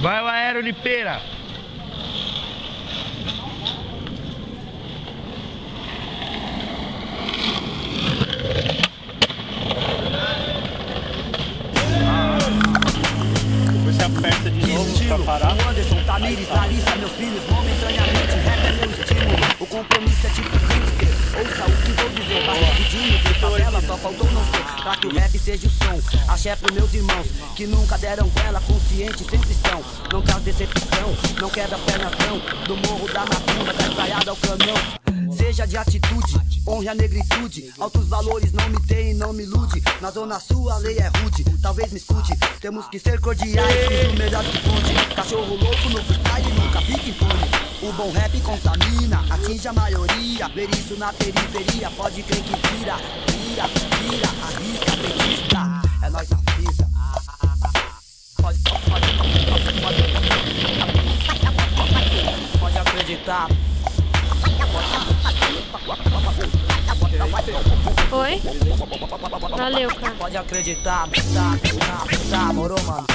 Vai o Aero Lipeira. Depois você aperta de novo pra parar. O Anderson tá militarista, meus filhos momentaneamente. Rap é meu estímulo, o compromisso é tipo crítica. Ouça o que vou dizer, vai rapidinho. De favela só faltou não ser, pra que o rap seja o som. Axé pros meus irmãos, que nunca deram vela, consciente sempre estão. Não traz decepção, não quebra pernatão. Do morro da macumba, da ensaiada ao canhão. Seja de atitude, honre a negritude. Altos valores não me tem, não me ilude. Na zona sul a lei é rude, talvez me escute. Temos que ser cordiais, fiz o melhor que pude. Cachorro louco no freestyle nunca fica impune. O bom rap contamina, atinge a maioria. Ver isso na periferia, pode crer que vira. Vira, arrisca, petista. É nóis na fita. Pode acreditar. Oi? Valeu, cara. Pode acreditar, tá, morou, mano.